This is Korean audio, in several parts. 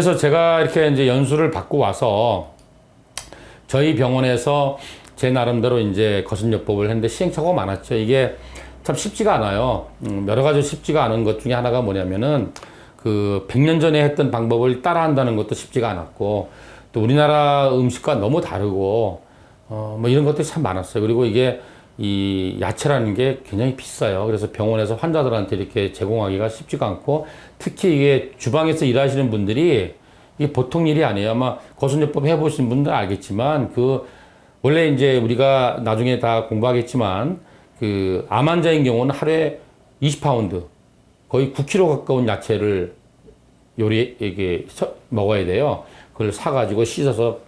그래서 제가 이렇게 이제 연수를 받고 와서 저희 병원에서 제 나름대로 이제 거슴요법을 했는데 시행착오가 많았죠. 이게 참 쉽지가 않아요. 여러 가지 쉽지가 않은 것 중에 하나가 뭐냐면은 그 100년 전에 했던 방법을 따라한다는 것도 쉽지가 않았고, 또 우리나라 음식과 너무 다르고 뭐 이런 것들이 참 많았어요. 그리고 이게 이 야채라는 게 굉장히 비싸요. 그래서 병원에서 환자들한테 이렇게 제공하기가 쉽지가 않고, 특히 이게 주방에서 일하시는 분들이 이게 보통 일이 아니에요. 아마 거슴요법 해보신 분들 알겠지만, 그 원래 이제 우리가 나중에 다 공부하겠지만, 그 암 환자인 경우는 하루에 20파운드, 거의 9kg 가까운 야채를 이게 먹어야 돼요. 그걸 사가지고 씻어서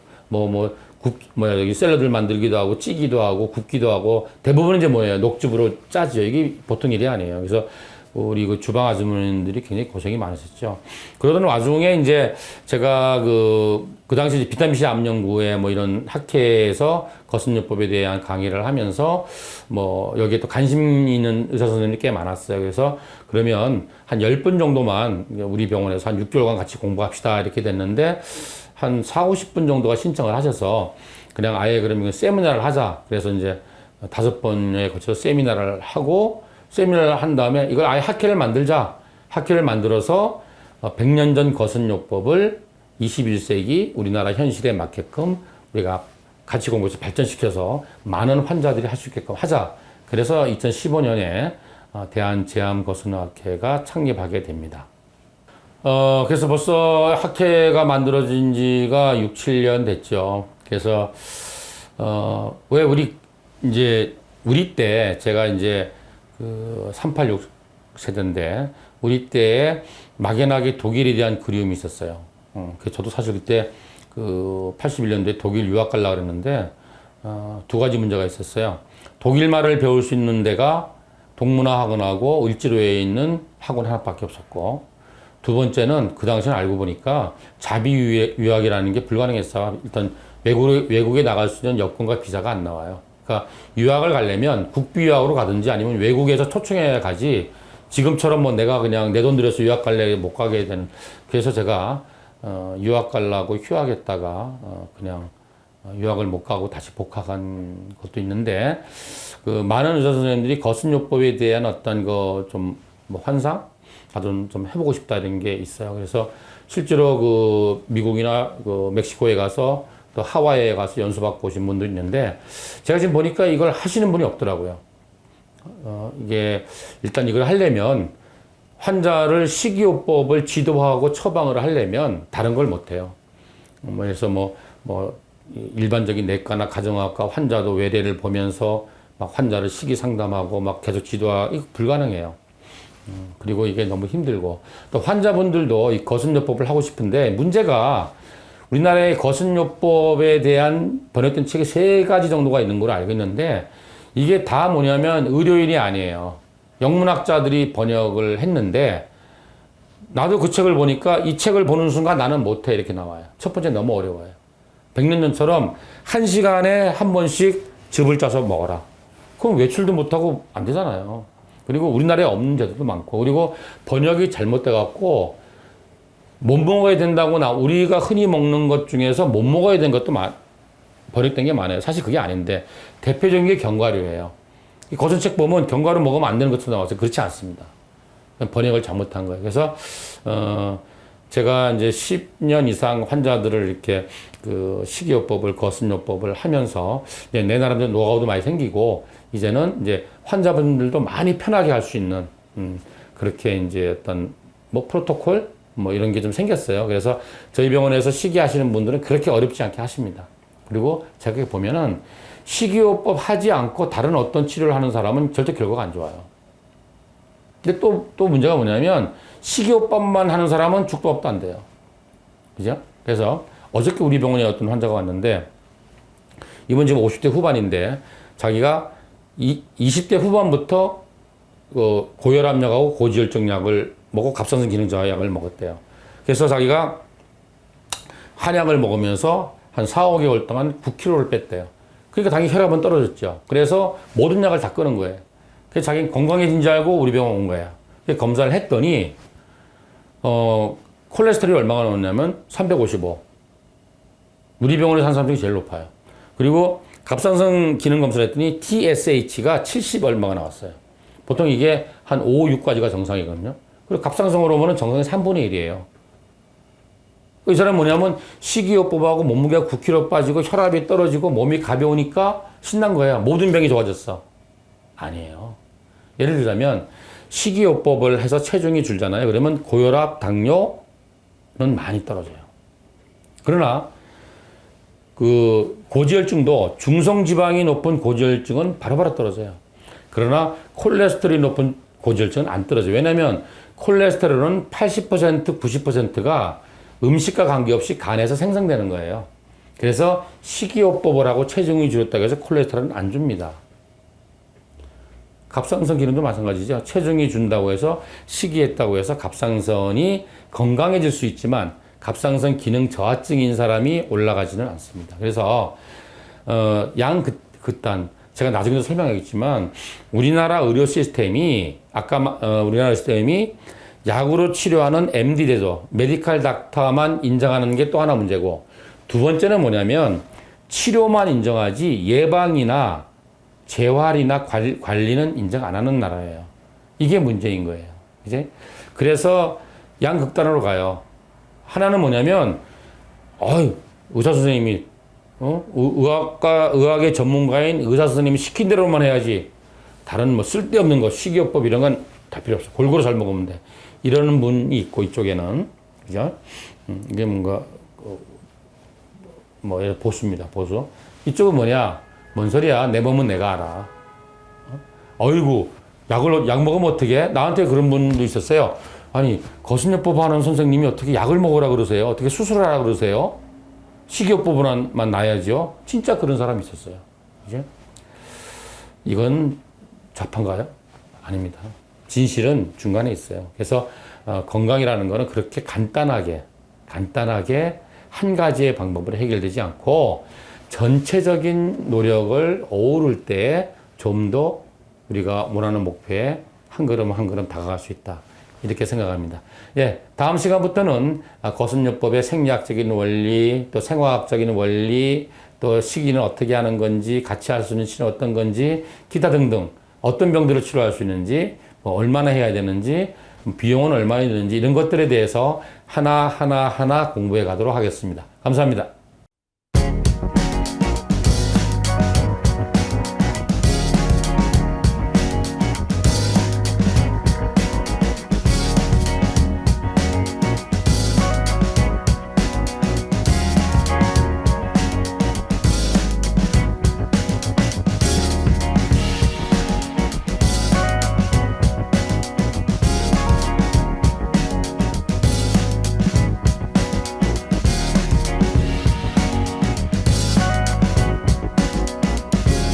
여기 샐러드를 만들기도 하고, 찌기도 하고, 굽기도 하고, 대부분 이제 뭐예요? 녹즙으로 짜죠. 이게 보통 일이 아니에요. 그래서 우리 그 주방 아주머니들이 굉장히 고생이 많으셨죠. 그러던 와중에 이제 제가 그 당시 비타민C 암 연구에 뭐 이런 학회에서 거슴요법에 대한 강의를 하면서 뭐 여기에 또 관심 있는 의사 선생님이 꽤 많았어요. 그래서 그러면 한 10분 정도만 우리 병원에서 한 6개월간 같이 공부합시다 이렇게 됐는데, 한 4, 50분 정도가 신청을 하셔서 그냥 아예 그러면 세미나를 하자. 그래서 이제 5번에 걸쳐서 세미나를 하고, 세미나를 한 다음에 이걸 아예 학회를 만들자. 학회를 만들어서 100년 전 거슴요법을 21세기 우리나라 현실에 맞게끔 우리가 같이 공부해서 발전시켜서 많은 환자들이 할 수 있게끔 하자. 그래서 2015년에 대한제암거슴학회가 창립하게 됩니다. 그래서 벌써 학회가 만들어진 지가 6, 7년 됐죠. 그래서, 왜 우리 때, 제가 이제 그 386 세대인데, 우리 때에 막연하게 독일에 대한 그리움이 있었어요. 저도 사실 그때 그 81년도에 독일 유학 가려고 그랬는데, 두 가지 문제가 있었어요. 독일 말을 배울 수 있는 데가 동문화학원하고 을지로에 있는 학원 하나밖에 없었고, 두 번째는 그 당시엔 알고 보니까 자비 유학이라는 게 불가능했어요. 일단 외국에 나갈 수 있는 여권과 비자가 안 나와요. 그러니까 유학을 가려면 국비 유학으로 가든지 아니면 외국에서 초청해 가지, 지금처럼 뭐 내가 그냥 내 돈 들여서 유학 갈래 못 가게 되는. 그래서 제가 유학 가려고 휴학했다가 그냥 유학을 못 가고 다시 복학한 것도 있는데, 그 많은 의사 선생님들이 거슴요법에 대한 어떤 거 좀 뭐 환상? 나도 좀 해보고 싶다 이런 게 있어요. 그래서 실제로 그 미국이나 그 멕시코에 가서 또 하와이에 가서 연수받고 오신 분도 있는데, 제가 지금 보니까 이걸 하시는 분이 없더라고요. 이게 일단 이걸 하려면 환자를 식이요법을 지도하고 처방을 하려면 다른 걸 못해요. 그래서 일반적인 내과나 가정학과 환자도 외래를 보면서 막 환자를 식이 상담하고 막 계속 지도하고, 이거 불가능해요. 그리고 이게 너무 힘들고, 또 환자분들도 이 거슴요법을 하고 싶은데, 문제가 우리나라의 거슴요법에 대한 번역된 책이 3가지 정도가 있는 걸로 알고 있는데, 이게 다 뭐냐면 의료인이 아니에요. 영문학자들이 번역을 했는데, 나도 그 책을 보니까 이 책을 보는 순간 나는 못해 이렇게 나와요. 첫 번째 너무 어려워요. 100년 전처럼 1시간에 한 번씩 즙을 짜서 먹어라. 그럼 외출도 못하고 안 되잖아요. 그리고 우리나라에 없는 제도도 많고, 그리고 번역이 잘못돼갖고 못 먹어야 된다고 우리가 흔히 먹는 것 중에서 못 먹어야 되는 것도 번역된 게 많아요. 사실 그게 아닌데, 대표적인 게 견과류예요. 이 거슴책 보면 견과류 먹으면 안 되는 것도 나와서 그렇지 않습니다. 번역을 잘못한 거예요. 그래서 제가 이제 10년 이상 환자들을 이렇게 그 식이요법을, 거슴요법을 하면서 내 나름대로 노하우도 많이 생기고, 이제는 이제 환자분들도 많이 편하게 할 수 있는 그렇게 이제 어떤 뭐 프로토콜 뭐 이런 게 좀 생겼어요. 그래서 저희 병원에서 식이 하시는 분들은 그렇게 어렵지 않게 하십니다. 그리고 제가 보면은 식이요법 하지 않고 다른 어떤 치료를 하는 사람은 절대 결과가 안 좋아요. 근데 또 문제가 뭐냐면 식이요법만 하는 사람은 죽도 업도 안 돼요. 그죠? 그래서 어저께 우리 병원에 어떤 환자가 왔는데, 이분 지금 50대 후반인데 자기가 20대 후반부터 고혈압약하고 고지혈증약을 먹고 갑상선 기능 저하약을 먹었대요. 그래서 자기가 한약을 먹으면서 한 4, 5개월 동안 9kg를 뺐대요. 그러니까 당연히 혈압은 떨어졌죠. 그래서 모든 약을 다 끊은 거예요. 그래서 자기는 건강해진 줄 알고 우리 병원 온 거예요. 검사를 했더니 콜레스테롤이 얼마가 나왔냐면 355. 우리 병원에서 한 사람 중에 제일 높아요. 그리고 갑상선 기능 검사를 했더니 TSH가 70 얼마가 나왔어요. 보통 이게 한 5, 6까지가 정상이거든요. 그리고 갑상선 호르몬은 정상의 3분의 1이에요. 이 사람은 뭐냐면 식이요법하고 몸무게가 9kg 빠지고 혈압이 떨어지고 몸이 가벼우니까 신난 거예요. 모든 병이 좋아졌어. 아니에요. 예를 들자면 식이요법을 해서 체중이 줄잖아요. 그러면 고혈압, 당뇨는 많이 떨어져요. 그러나 그 고지혈증도 중성지방이 높은 고지혈증은 바로바로 떨어져요. 그러나 콜레스테롤이 높은 고지혈증은 안 떨어져요. 왜냐하면 콜레스테롤은 80%, 90%가 음식과 관계없이 간에서 생성되는 거예요. 그래서 식이요법을 하고 체중이 줄였다고 해서 콜레스테롤은 안 줍니다. 갑상선 기능도 마찬가지죠. 체중이 준다고 해서 식이했다고 해서 갑상선이 건강해질 수 있지만 갑상선 기능 저하증인 사람이 올라가지는 않습니다. 그래서 양극단 제가 나중에도 설명하겠지만 우리나라 의료 시스템이 우리나라 시스템이 약으로 치료하는 MD 제도, 메디칼 닥터만 인정하는 게 또 하나 문제고, 두 번째는 뭐냐면 치료만 인정하지 예방이나 재활이나 관리는 인정 안 하는 나라예요. 이게 문제인 거예요. 이제 그래서 양극단으로 가요. 하나는 뭐냐면 의사 선생님이 의학의 전문가인 의사 선생님이 시킨 대로만 해야지. 다른 뭐 쓸데없는 거 식이요법 이런 건 다 필요 없어. 골고루 잘 먹으면 돼. 이러는 분이 있고 이쪽에는 그죠? 이게 뭔가 뭐 보수입니다. 보수. 이쪽은 뭐냐? 뭔 소리야? 내 몸은 내가 알아. 어이구 약 먹으면 어떻게? 나한테 그런 분도 있었어요. 아니 거슴요법 하는 선생님이 어떻게 약을 먹으라 그러세요? 어떻게 수술하라 그러세요? 식이요법만 나야죠. 진짜 그런 사람이 있었어요. 이제 이건 좌판가요? 아닙니다. 진실은 중간에 있어요. 그래서 건강이라는 거는 그렇게 간단하게 한 가지의 방법으로 해결되지 않고 전체적인 노력을 어우를 때 좀 더 우리가 원하는 목표에 한 걸음 한 걸음 다가갈 수 있다. 이렇게 생각합니다. 예, 다음 시간부터는 거슴요법의 생리학적인 원리, 또 생화학적인 원리, 또 식이는 어떻게 하는 건지, 같이 할 수 있는 치료는 어떤 건지, 기타 등등 어떤 병들을 치료할 수 있는지, 뭐 얼마나 해야 되는지, 비용은 얼마나 드는지 이런 것들에 대해서 하나 공부해 가도록 하겠습니다. 감사합니다.